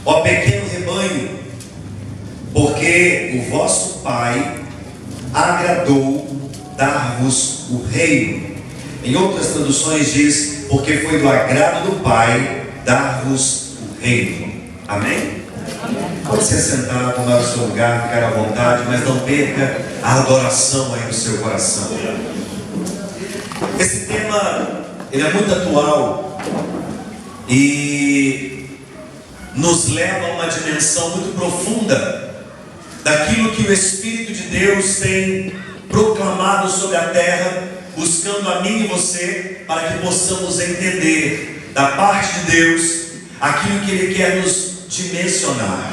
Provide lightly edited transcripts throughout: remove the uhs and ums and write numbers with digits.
ó pequeno rebanho, porque o vosso Pai agradou dar-vos o reino. Em outras traduções diz, porque foi do agrado do Pai dar-vos o reino. Amém? Pode se assentar, tomar o seu lugar, ficar à vontade, mas não perca a adoração aí no seu coração. Esse tema, ele é muito atual e nos leva a uma dimensão muito profunda daquilo que o Espírito de Deus tem proclamado sobre a terra, buscando a mim e você, para que possamos entender da parte de Deus aquilo que Ele quer nos dimensionar,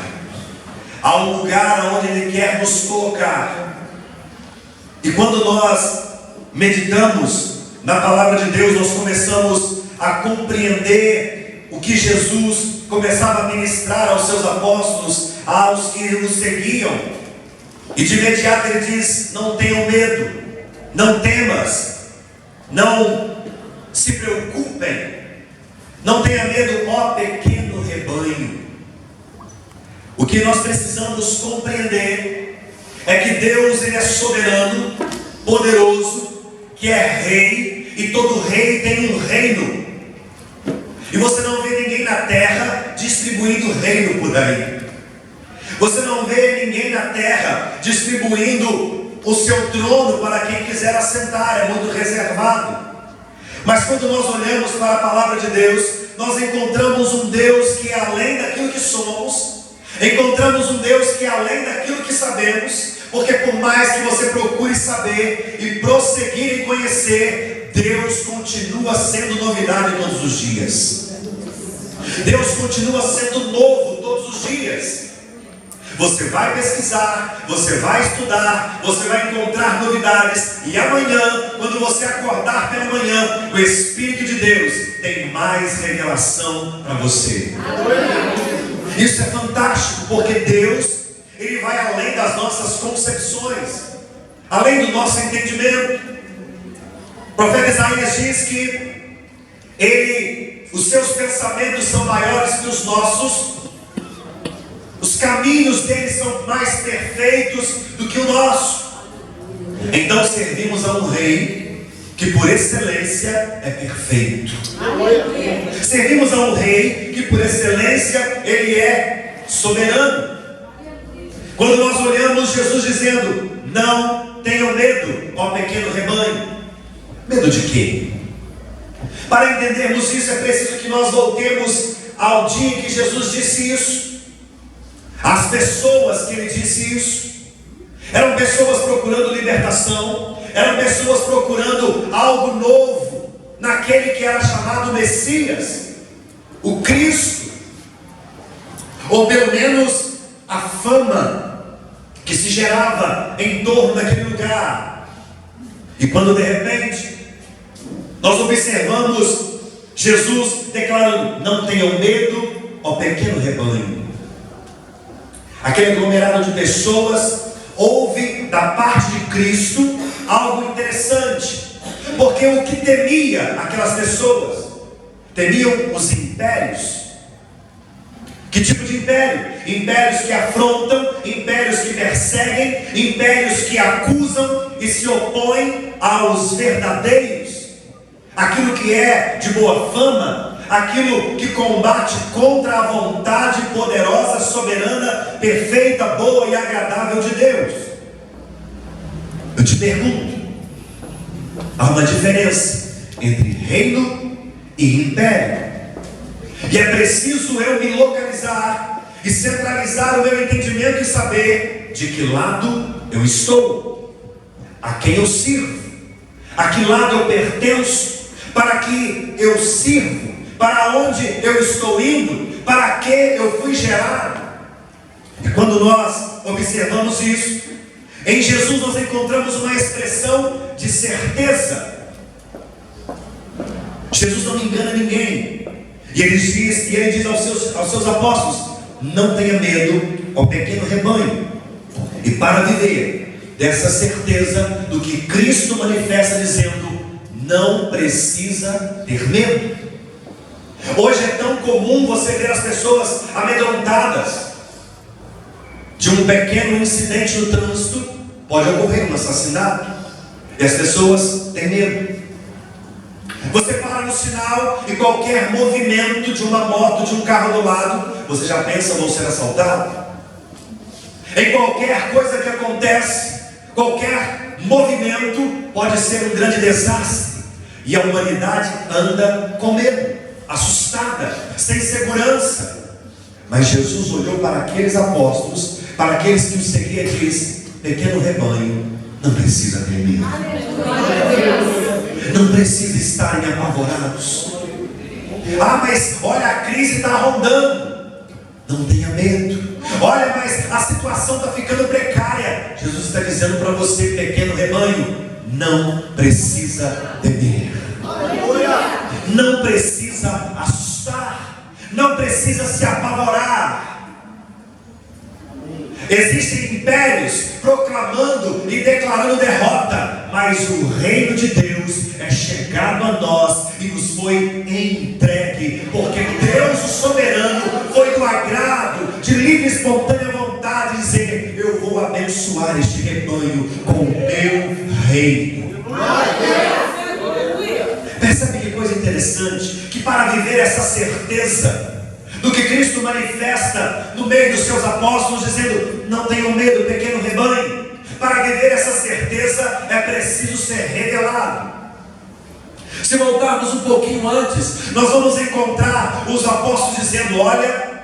ao lugar onde Ele quer nos colocar. E quando nós meditamos na palavra de Deus, nós começamos a compreender o que Jesus começava a ministrar aos seus apóstolos, aos que o seguiam. E de imediato Ele diz: não tenham medo, não temas, não se preocupem, não tenha medo, ó pequeno rebanho. O que nós precisamos compreender é que Deus, Ele é soberano, poderoso, que é rei, e todo rei tem um reino. E você não vê ninguém na terra distribuindo reino por aí. Você não vê ninguém na terra distribuindo o seu trono para quem quiser assentar, é muito reservado. Mas quando nós olhamos para a palavra de Deus, nós encontramos um Deus que é além daquilo que somos, encontramos um Deus que é além daquilo que sabemos, porque por mais que você procure saber e prosseguir em conhecer, Deus continua sendo novidade todos os dias. Deus continua sendo novo todos os dias. Você vai pesquisar, você vai estudar, você vai encontrar novidades, e amanhã, quando você acordar pela manhã, o Espírito de Deus tem mais revelação para você. Isso é fantástico, porque Deus, Ele vai além das nossas concepções, além do nosso entendimento. O profeta Isaías diz que os seus pensamentos são maiores que os nossos, os caminhos dele são mais perfeitos do que o nosso. Então servimos a um rei que por excelência é perfeito. Servimos a um rei que por excelência ele é soberano. Quando nós olhamos Jesus dizendo: não tenham medo, ó pequeno rebanho. Medo de quê? Para entendermos isso, é preciso que nós voltemos ao dia em que Jesus disse isso. As pessoas que Ele disse isso eram pessoas procurando libertação, eram pessoas procurando algo novo naquele que era chamado Messias, o Cristo, ou pelo menos a fama que se gerava em torno daquele lugar. E quando de repente nós observamos Jesus declarando: não tenham medo, ó pequeno rebanho. Aquele aglomerado de pessoas ouve da parte de Cristo algo interessante, porque o que temia aquelas pessoas? Temiam os impérios. Que tipo de império? Impérios que afrontam, impérios que perseguem, impérios que acusam e se opõem aos verdadeiros, aquilo que é de boa fama, aquilo que combate contra a vontade poderosa, soberana, perfeita, boa e agradável de Deus. Eu te pergunto: há uma diferença entre reino e império, e é preciso eu me localizar e centralizar o meu entendimento e saber de que lado eu estou, a quem eu sirvo, a que lado eu pertenço, para que eu sirvo, para onde eu estou indo, para que eu fui gerado. E quando nós observamos isso, em Jesus nós encontramos uma expressão de certeza. Jesus não engana ninguém, e ele diz aos seus apóstolos: não tenha medo, ó pequeno rebanho. E para viver dessa certeza do que Cristo manifesta dizendo: não precisa ter medo. Hoje é tão comum você ver as pessoas amedrontadas. De um pequeno incidente no trânsito pode ocorrer um assassinato, e as pessoas têm medo. Você para no sinal e qualquer movimento de uma moto, de um carro do lado, você já pensa, vou ser assaltado. Em qualquer coisa que acontece, qualquer movimento pode ser um grande desastre. E a humanidade anda com medo, assustada, sem segurança. Mas Jesus olhou para aqueles apóstolos, para aqueles que o seguiam, e disse: pequeno rebanho, não precisa ter medo. Não precisa estarem apavorados. Ah, mas olha, a crise está rondando. Não tenha medo. Olha, mas a situação está ficando precária. Jesus está dizendo para você, pequeno rebanho, não precisa temer. Não precisa assustar. Não precisa se apavorar. Existem impérios proclamando e declarando derrota, mas o reino de Deus é chegado a nós e nos foi entregue, porque Deus, o soberano, foi do agrado, de livre e espontânea vontade, dizer: eu vou abençoar este rebanho com o meu reino. Percebe que coisa interessante? Que para viver essa certeza do que Cristo manifesta no meio dos seus apóstolos, dizendo: não tenham medo, pequeno rebanho, para viver essa certeza é preciso ser revelado. Se voltarmos um pouquinho antes, nós vamos encontrar os apóstolos dizendo: olha,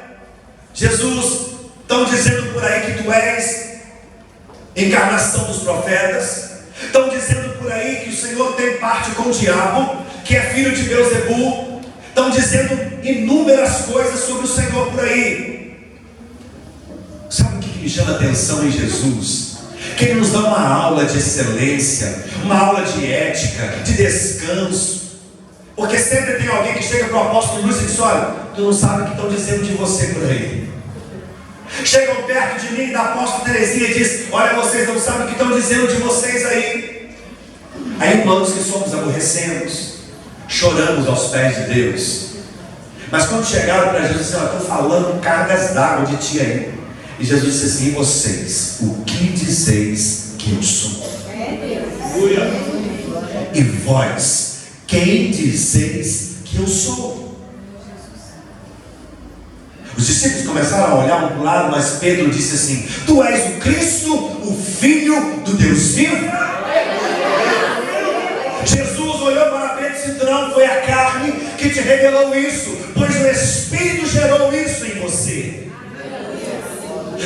Jesus, estão dizendo por aí que tu és encarnação dos profetas, estão dizendo por aí que o Senhor tem parte com o diabo, que é filho de Beelzebul. Estão dizendo inúmeras coisas sobre o Senhor por aí. Sabe o que me chama a atenção em Jesus? Que Ele nos dá uma aula de excelência, uma aula de ética, de descanso. Porque sempre tem alguém que chega para o apóstolo Luiz e diz: olha, tu não sabe o que estão dizendo de você por aí. Chegam perto de mim, da apóstola Teresinha, e diz: olha, vocês não sabem o que estão dizendo de vocês aí. Aí nós que somos aborrecemos, choramos aos pés de Deus. Mas quando chegaram para Jesus, disseram: estou falando cargas d'água de ti aí. E Jesus disse assim: e vocês, o que dizeis que eu sou? E vós, quem dizeis que eu sou? Os discípulos começaram a olhar um para o lado, mas Pedro disse assim: tu és o Cristo, o Filho do Deus vivo. Jesus olhou para Pedro e disse: não foi a carne que te revelou isso, pois o Espírito gerou isso em você.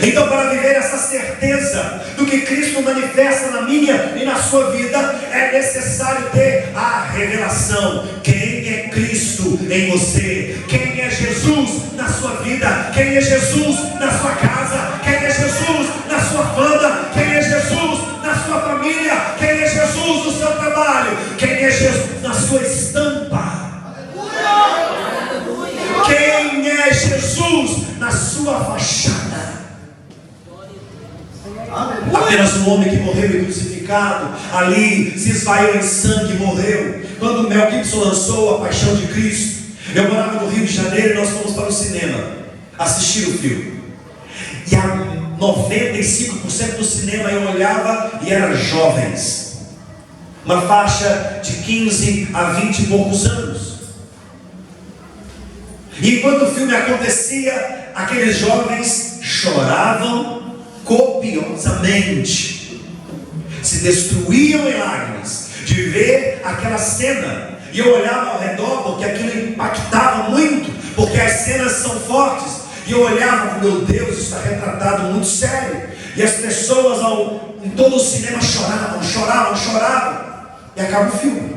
Então, para viver essa certeza do que Cristo manifesta na minha e na sua vida, é necessário ter a revelação. Quem é Cristo em você? Quem é Jesus na sua vida? Quem é Jesus na sua casa? Quem é Jesus na sua banda? Quem é Jesus na sua família? Quem é Jesus no seu trabalho? Quem é Jesus na sua estampa? Quem é Jesus na sua fachada? Apenas um homem que morreu e crucificado, ali se esvaiu em sangue e morreu. Quando Mel Gibson lançou A Paixão de Cristo, eu morava no Rio de Janeiro e nós fomos para o cinema assistir o filme. E a 95% do cinema eu olhava e eram jovens, uma faixa de 15 a 20 e poucos anos. E enquanto o filme acontecia, aqueles jovens choravam copiosamente, se destruíam em lágrimas de ver aquela cena. E eu olhava ao redor, porque aquilo impactava muito, porque as cenas são fortes. E eu olhava: meu Deus, isso está retratado muito sério. E as pessoas em todo o cinema choravam. E acaba o filme.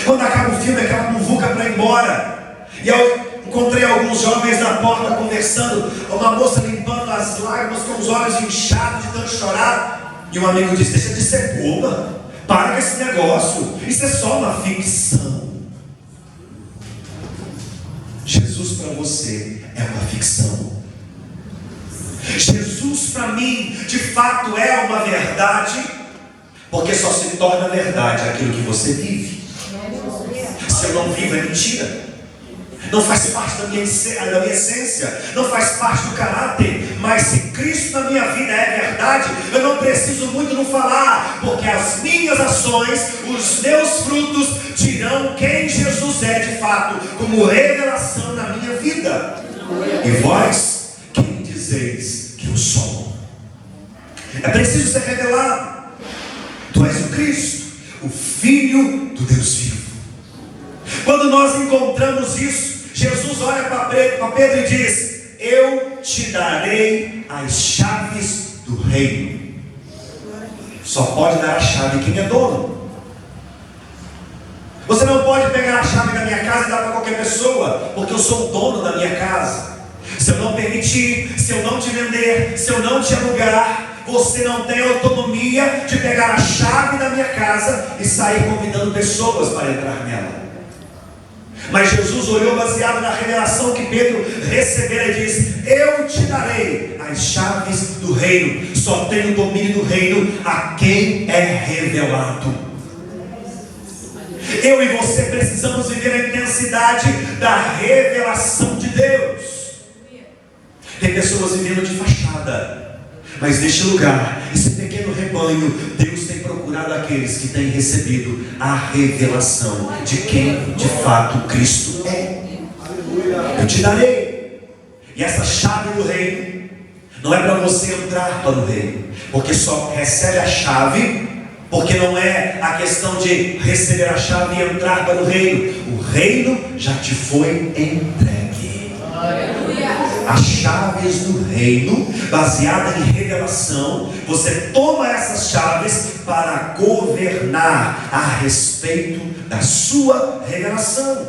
Quando acaba o filme, aquela muvuca para ir embora. E eu encontrei alguns jovens na porta conversando, uma moça limpando as lágrimas com os olhos inchados de tanto chorar. E um amigo disse: deixa de ser boba, para com esse negócio, isso é só uma ficção. Jesus para você é uma ficção. Jesus para mim de fato é uma verdade, porque só se torna verdade aquilo que você vive. Se eu não vivo, é mentira. não faz parte da minha essência, não faz parte do caráter. Mas se Cristo na minha vida é verdade, eu não preciso muito não falar, porque as minhas ações, os meus frutos dirão quem Jesus é de fato, como revelação na minha vida. E vós, quem dizeis que eu sou? É preciso ser revelado. Tu és o Cristo, o Filho do Deus vivo. Quando nós encontramos isso, Jesus olha para Pedro e diz: eu te darei as chaves do reino. Só pode dar a chave quem é dono. Você não pode pegar a chave da minha casa e dar para qualquer pessoa, porque eu sou o dono da minha casa. Se eu não permitir, se eu não te vender, se eu não te alugar, você não tem autonomia de pegar a chave da minha casa e sair convidando pessoas para entrar nela. Mas Jesus olhou baseado na revelação que Pedro recebera e disse: eu te darei as chaves do reino. Só tem o domínio do reino a quem é revelado. Eu e você precisamos viver a intensidade da revelação de Deus. Tem pessoas vivendo de fachada, mas neste lugar, esse pequeno rebanho, Deus tem procurado aqueles que têm recebido a revelação de quem de fato Cristo é. Eu te darei. E essa chave do reino não é para você entrar para o reino, porque só recebe a chave, porque não é a questão de receber a chave e entrar para o reino. O reino já te foi entregue. As chaves do reino, baseada em revelação, você toma essas chaves para governar a respeito da sua revelação.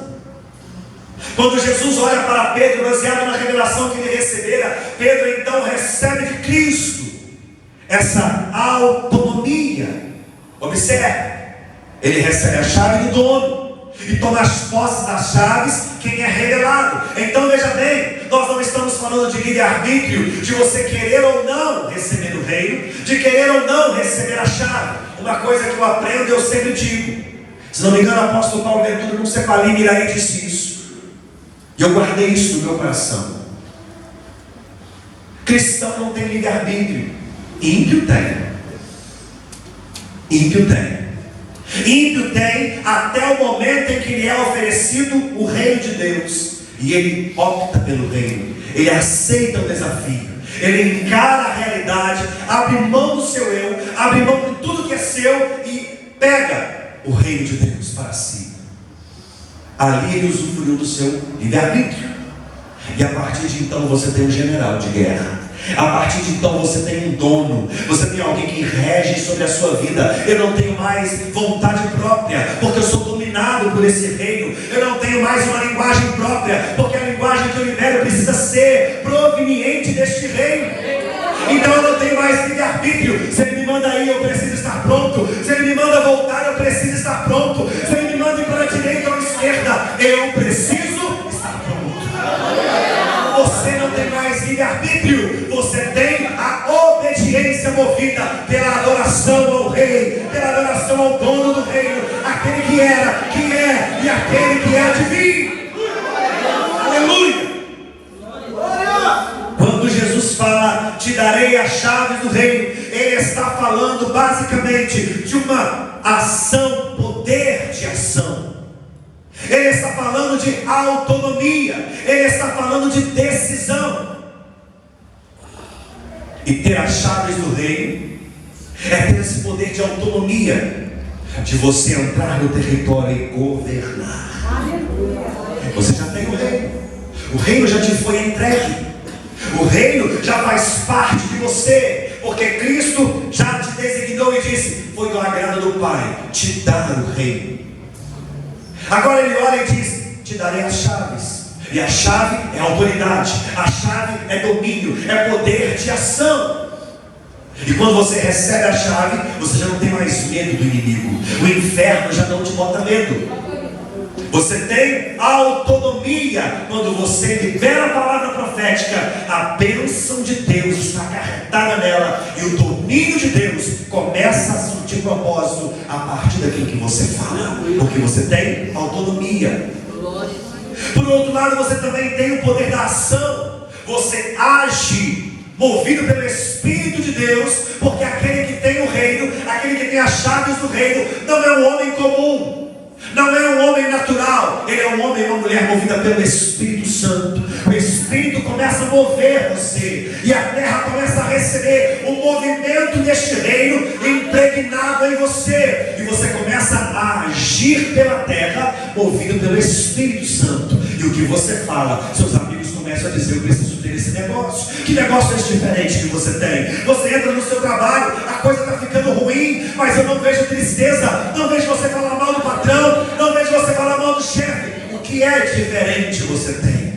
Quando Jesus olha para Pedro, baseado na revelação que ele recebera, Pedro então recebe de Cristo essa autonomia. Observe, ele recebe a chave do dono e toma as posses das chaves quem é revelado. Então veja bem, nós não estamos falando de livre-arbítrio, de você querer ou não receber o reino, de querer ou não receber a chave. Uma coisa que eu aprendo, eu sempre digo, se não me engano, o apóstolo Paulo Ventura num Cepalim Miraí disse isso, e eu guardei isso no meu coração. Cristão não tem livre-arbítrio, ímpio tem. Ímpio tem. Ímpio tem até o momento em que lhe é oferecido o reino de Deus, e ele opta pelo reino, ele aceita o desafio, ele encara a realidade, abre mão do seu eu, abre mão de tudo que é seu e pega o reino de Deus para si. Ali ele usufruiu do seu livre-arbítrio, e a partir de então você tem um general de guerra. A partir de então você tem um dono, você tem alguém que rege sobre a sua vida. Eu não tenho mais vontade própria, porque eu sou dominado por esse reino. Eu não tenho mais uma linguagem própria, porque a linguagem que eu libero precisa ser proveniente deste reino. Então eu não tenho mais livre-arbítrio. Se ele me manda ir, eu preciso estar pronto. Se ele me manda voltar, eu preciso estar pronto. Se ele me manda ir para a direita ou a esquerda, eu preciso estar pronto. Você não tem mais livre-arbítrio, você tem a obediência movida pela adoração ao rei, pela adoração ao dono do reino, aquele que era, que é e aquele que é de vir. Aleluia! Quando Jesus fala, te darei a chave do reino, ele está falando basicamente de uma ação, poder de ação. Ele está falando de autonomia, ele está falando de decisão. E ter as chaves do reino é ter esse poder de autonomia, de você entrar no território e governar. Você já tem o reino já te foi entregue, o reino já faz parte de você, porque Cristo já te designou e disse: foi do agrado do Pai te dar o reino. Agora ele olha e diz: te darei as chaves. E a chave é autoridade, a chave é domínio, é poder de ação. E quando você recebe a chave, você já não tem mais medo do inimigo. O inferno já não te bota medo. Você tem autonomia quando você libera a palavra profética. A bênção de Deus está acarretada nela, e o domínio de Deus começa a surtir propósito a partir daquilo que você fala, porque você tem autonomia. Por outro lado, você também tem o poder da ação. Você age movido pelo Espírito de Deus, porque aquele que tem o reino, aquele que tem as chaves do reino, não é um homem comum, não é um homem natural, ele é um homem e uma mulher movida pelo Espírito Santo. O Espírito começa a mover você, e a terra começa a receber o movimento deste reino impregnado em você, e você começa a agir pela terra, movido pelo Espírito Santo. E o que você fala, seus amigos começam a dizer: eu preciso ter esse negócio. Que negócio é esse diferente que você tem? Você entra no seu trabalho, a coisa está ficando ruim, mas eu não vejo tristeza, não vejo você falar mal do patrão, não vejo você falar mal do chefe. O que é diferente você tem?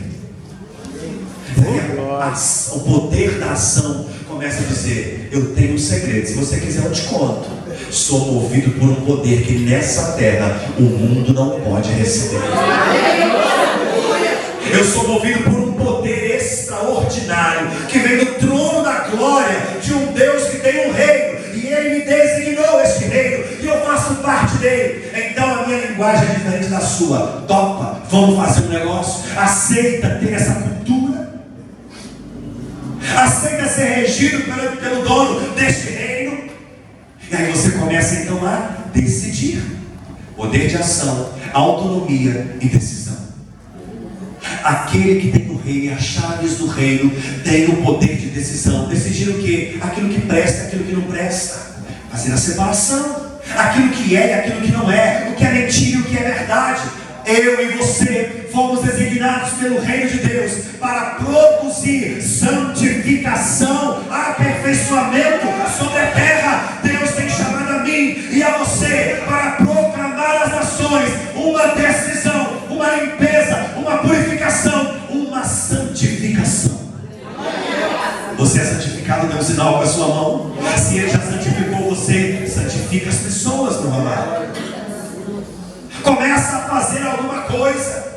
O poder da ação começa a dizer: eu tenho um segredo, se você quiser eu te conto. Sou movido por um poder que nessa terra o mundo não pode receber. Eu sou movido por um poder extraordinário que vem do trono da glória de um Deus que tem um reino, e Ele me designou este reino, e eu faço parte dele. Então a minha linguagem é diferente da sua. Topa, vamos fazer um negócio. Aceita ter essa cultura, aceita ser regido pelo dono deste reino. E aí você começa então a decidir. Poder de ação, autonomia e decisão. Aquele que tem o reino e as chaves do reino tem o poder de decisão. Decidir o que? Aquilo que presta, aquilo que não presta. Fazer a separação. Aquilo que é e aquilo que não é. O que é mentira e o que é verdade. Eu e você fomos designados pelo reino de Deus para produzir santificação, aperfeiçoamento sobre a terra. Deus tem chamado a mim e a você para proclamar às nações uma decisão, uma limpeza, uma purificação, uma santificação. Você é santificado, dê um sinal com a sua mão. Se Ele já santificou você, santifica as pessoas, meu amado. Começa a fazer alguma coisa.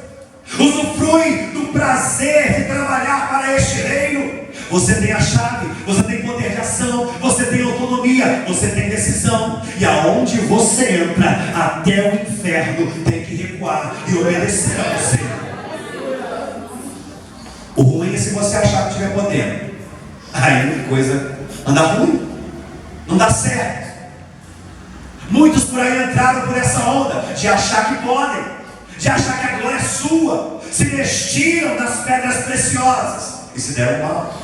Usufrui do prazer de trabalhar para este reino. Você tem a chave, você tem poder de ação, você tem autonomia, você tem decisão. E aonde você entra, até o inferno tem que recuar e obedecer a você. O ruim é se você achar que estiver podendo. Aí a coisa anda ruim, não dá certo. Muitos por aí entraram por essa onda de achar que podem, de achar que a glória é sua. Se vestiram das pedras preciosas e se deram mal.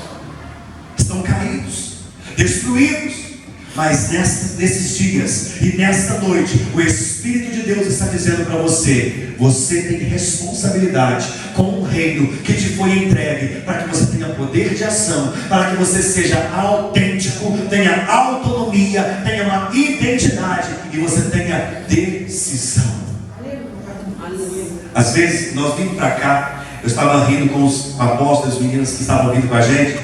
Estão caídos, destruídos. Mas nesses dias e nesta noite, o Espírito de Deus está dizendo para você: você tem responsabilidade com um reino que te foi entregue, para que você tenha poder de ação, para que você seja autêntico, tenha autonomia, tenha uma identidade e você tenha decisão. Às vezes nós vimos para cá, eu estava rindo com os apóstolos, as meninas que estavam vindo com a gente,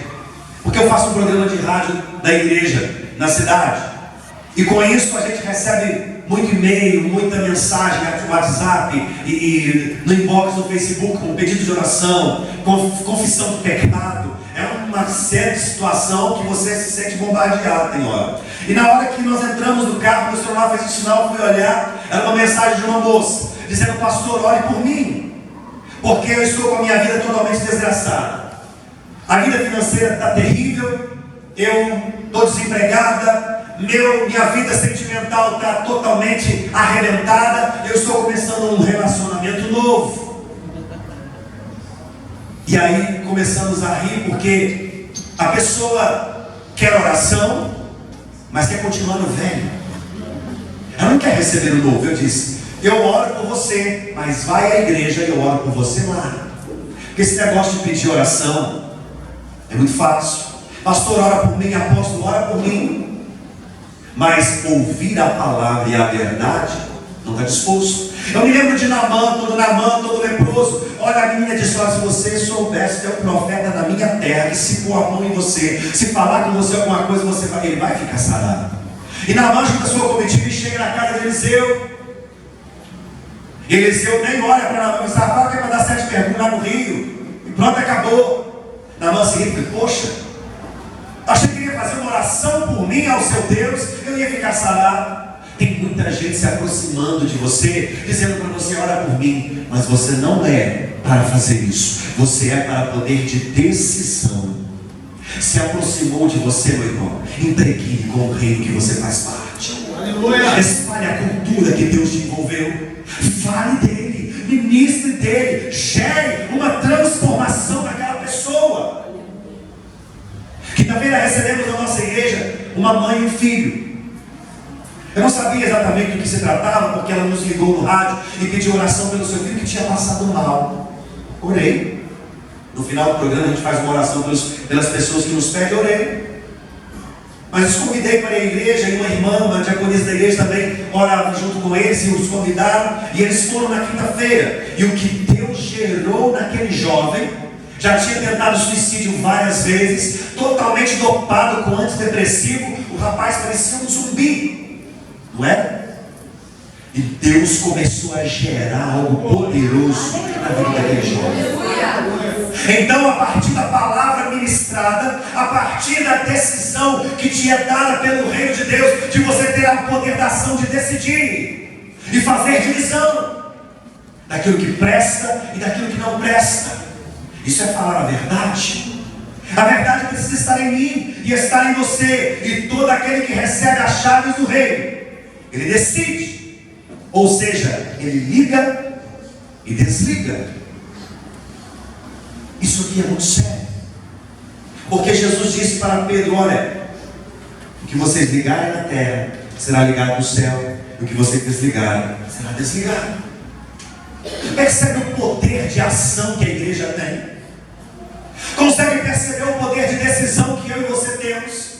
porque eu faço um programa de rádio da igreja na cidade, e com isso a gente recebe muito e-mail, muita mensagem no WhatsApp e no inbox do Facebook, com pedido de oração, confissão do pecado. É uma série de situação que você se sente bombardeado, tem hora. E na hora que nós entramos no carro, o pastor lá fez o sinal, eu fui olhar, era uma mensagem de uma moça dizendo: pastor, ore por mim, porque eu estou com a minha vida totalmente desgraçada. A vida financeira está terrível, eu estou desempregada, minha vida sentimental está totalmente arrebentada, eu estou começando um relacionamento novo. E aí começamos a rir, porque a pessoa quer oração, mas quer continuar no velho. Ela não quer receber o novo. Eu disse: eu oro por você, mas vai à igreja e eu oro por você lá. Porque esse negócio de pedir oração é muito fácil. Pastor, ora por mim, apóstolo, ora por mim. Mas ouvir a palavra e a verdade, não está disposto. Eu me lembro de Naamã, todo leproso. Olha, a menina disse: se você soubesse que é o profeta da minha terra, que se pôr a mão em você, se falar com você alguma coisa, ele vai ficar sarado. E Naamã junta a sua comitiva e chega na casa de Eliseu. Eliseu nem olha para Naamã, mas fala que é para dar 7 perguntas lá no rio, e pronto, acabou. Naamã se ri, poxa, achei que ia fazer uma oração por mim ao seu Deus, eu ia ficar sarado. Tem muita gente se aproximando de você, dizendo para você: ora por mim. Mas você não é para fazer isso. Você é para poder de decisão. Se aproximou de você, meu irmão, impregne com o reino que você faz parte. Aleluia. Espalhe a cultura que Deus te envolveu. Fale dele, ministre dele, gere uma transformação naquela pessoa. Quinta-feira recebemos na nossa igreja uma mãe e um filho. Eu não sabia exatamente do que se tratava, porque ela nos ligou no rádio e pediu oração pelo seu filho que tinha passado mal. Orei. No final do programa a gente faz uma oração pelas pessoas que nos pedem. Orei. Mas os convidei para a igreja, e uma irmã, uma diaconisa da igreja também orava junto com eles, e os convidaram, e eles foram na quinta-feira. E o que Deus gerou naquele jovem, já tinha tentado suicídio várias vezes, totalmente dopado com antidepressivo, o rapaz parecia um zumbi, não é? E Deus começou a gerar algo poderoso na vida daquele jovem. Então, a partir da palavra ministrada, a partir da decisão que te é dada pelo reino de Deus, de você ter o poder da ação de decidir e fazer divisão daquilo que presta e daquilo que não presta. Isso é falar a verdade. A verdade precisa estar em mim e estar em você. E todo aquele que recebe as chaves do reino, ele decide. Ou seja, ele liga e desliga. Isso aqui é muito sério. Porque Jesus disse para Pedro: olha, o que vocês ligarem na terra será ligado no céu, e o que vocês desligarem será desligado. Percebe o poder de ação que a igreja tem? Consegue perceber o poder de decisão que eu e você temos?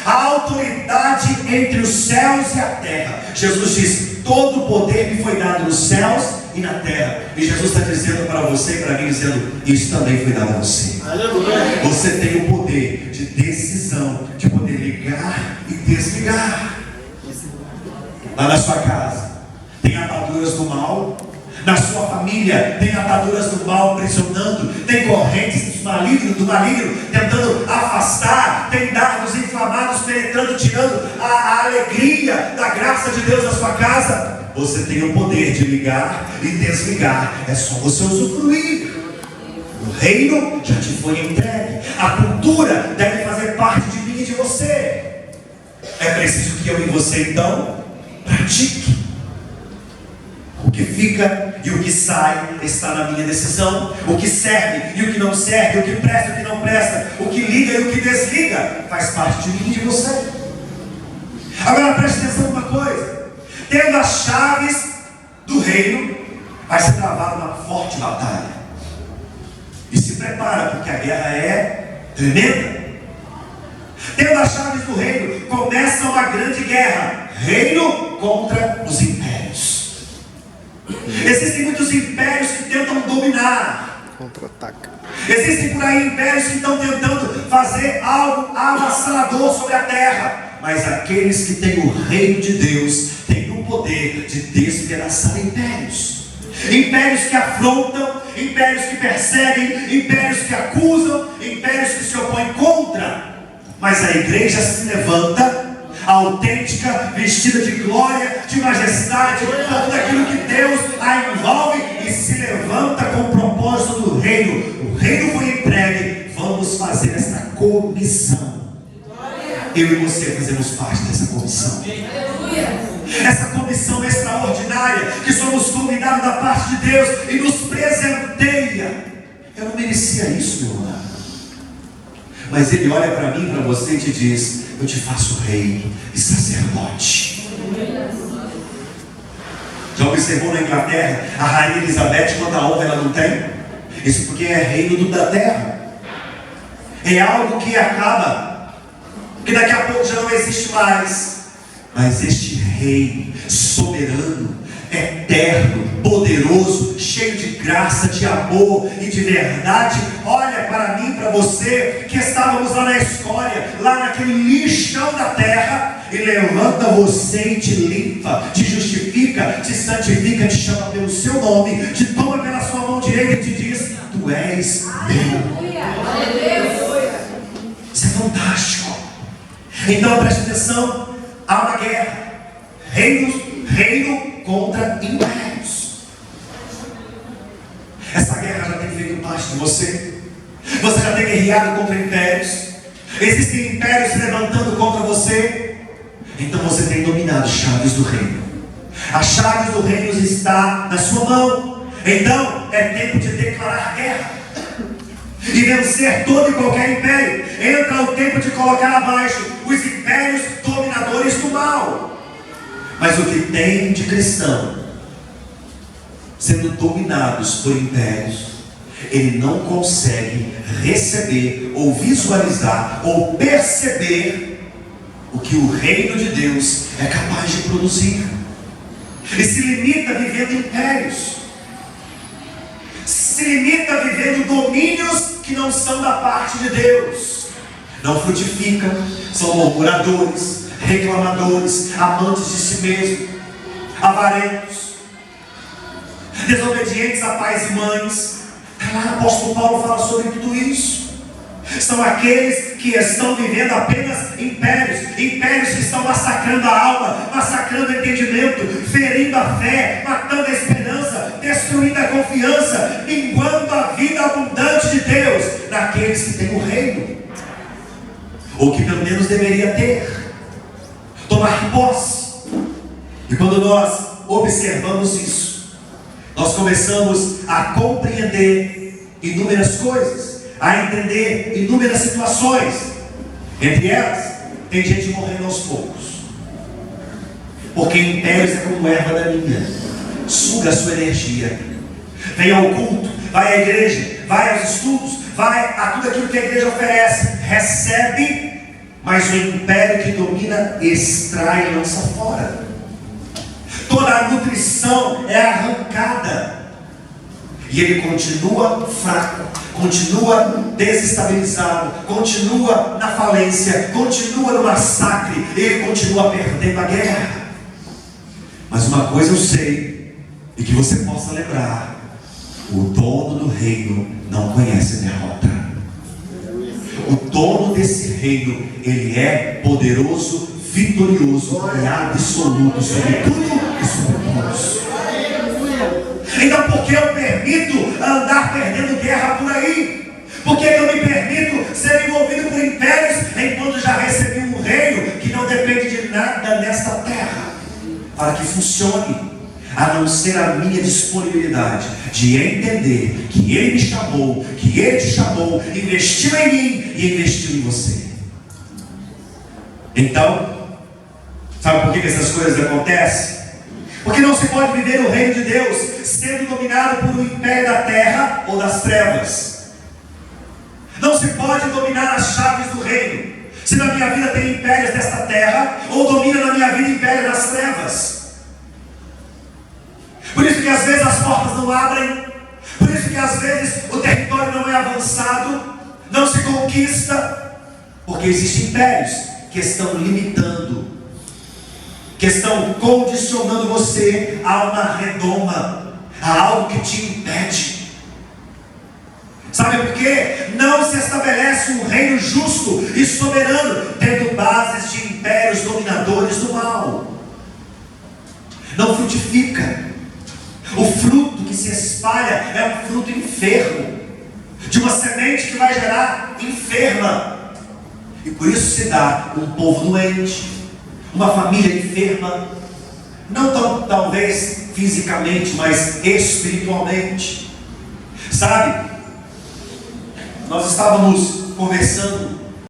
A autoridade entre os céus e a terra. Jesus disse: todo o poder me foi dado nos céus e na terra. E Jesus está dizendo para você e para mim, dizendo: isso também foi dado a você. Aleluia. Você tem o poder de decisão, de poder ligar e desligar. Lá na sua casa tem ataduras do mal. Na sua família tem ataduras do mal pressionando, tem correntes do maligno tentando afastar, tem dardos inflamados penetrando, tirando a alegria da graça de Deus na sua casa. Você tem o poder de ligar e desligar, é só você usufruir. O reino já te foi entregue, a cultura deve fazer parte de mim e de você. É preciso que eu e você então pratique. O que fica e o que sai está na minha decisão. O que serve e o que não serve, o que presta e o que não presta, o que liga e o que desliga, faz parte de mim e de você. Agora preste atenção numa coisa: tendo as chaves do reino, vai ser travada uma forte batalha. E se prepara, porque a guerra é tremenda. Tendo as chaves do reino, começa uma grande guerra: reino contra os impérios. Existem muitos impérios que tentam dominar. Contra-ataca. Existem por aí impérios que estão tentando fazer algo avassalador sobre a terra. Mas aqueles que têm o reino de Deus têm o poder de despedaçar impérios. Impérios que afrontam, impérios que perseguem, impérios que acusam, impérios que se opõem contra. Mas a igreja se levanta autêntica, vestida de glória, de majestade, por tudo aquilo que Deus a envolve, e se levanta com o propósito do reino. O reino foi entregue, vamos fazer esta comissão. Eu e você fazemos parte dessa comissão. Essa comissão extraordinária, que somos convidados da parte de Deus e nos presenteia. Eu não merecia isso, meu irmão. Mas Ele olha para mim, para você e te diz: eu te faço rei e sacerdote. Já observou na Inglaterra a rainha Elizabeth, quanta honra ela não tem? Isso porque é reino da terra. É algo que acaba, que daqui a pouco já não existe mais. Mas este rei soberano, eterno, poderoso, cheio de graça, de amor e de verdade, olha para mim, para você, que estávamos lá na escória, lá naquele lixão da terra, e levanta você e te limpa, te justifica, te santifica, te chama pelo seu nome, te toma pela sua mão direita e te diz: tu és meu. Isso é fantástico. Então preste atenção, há uma guerra. reino contra impérios. Essa guerra já tem feito parte de você. Você já tem guerreado contra impérios. Existem impérios se levantando contra você. Então você tem dominado as chaves do reino. As chaves do reino está na sua mão. Então é tempo de declarar guerra e vencer todo e qualquer império. Entra o tempo de colocar abaixo os impérios dominadores do mal. Mas o que tem de cristão sendo dominados por impérios, ele não consegue receber ou visualizar ou perceber o que o reino de Deus é capaz de produzir. E se limita vivendo impérios, se limita vivendo domínios que não são da parte de Deus. Não frutificam, são murmuradores, reclamadores, amantes de si mesmo, avarentos, desobedientes a pais e mães. Lá o apóstolo Paulo fala sobre tudo isso. São aqueles que estão vivendo apenas impérios, impérios que estão massacrando a alma, massacrando o entendimento, ferindo a fé, matando a esperança, destruindo a confiança, minguando a vida abundante de Deus naqueles que têm o reino, ou que pelo menos deveria ter, tomar posse. E quando nós observamos isso, nós começamos a compreender inúmeras coisas, a entender inúmeras situações. Entre elas, tem gente morrendo aos poucos, porque impérios é como erva daninha, suga a sua energia. Vem ao culto, vai à igreja, vai aos estudos, vai a tudo aquilo que a igreja oferece, recebe, mas o império que domina extrai e lança fora. Toda a nutrição é arrancada e ele continua fraco, continua desestabilizado, continua na falência, continua no massacre, ele continua perdendo a guerra. Mas uma coisa eu sei, e que você possa lembrar: o dono do reino não conhece derrota. O dono desse reino, ele é poderoso, vitorioso e absoluto sobre tudo e sobre todos. Então por que eu permito andar perdendo guerra por aí? Por que eu me permito ser envolvido por impérios, enquanto já recebi um reino que não depende de nada nesta terra para que funcione, a não ser a minha disponibilidade de entender que Ele me chamou, que Ele te chamou, investiu em mim e investiu em você. Então, sabe por que essas coisas acontecem? Porque não se pode viver o reino de Deus sendo dominado por um império da terra ou das trevas. Não se pode dominar as chaves do reino se na minha vida tem impérios desta terra, ou domina na minha vida império das trevas. Por isso que às vezes as portas não abrem, por isso que às vezes o território não é avançado, não se conquista, porque existem impérios que estão limitando, que estão condicionando você a uma redoma, a algo que te impede. Sabe por quê? Não se estabelece um reino justo e soberano tendo bases de impérios dominadores do mal. Não frutifica. O fruto que se espalha é um fruto enfermo, de uma semente que vai gerar enferma. E por isso se dá um povo doente, uma família enferma, não tão, talvez fisicamente, mas espiritualmente. Sabe, nós estávamos conversando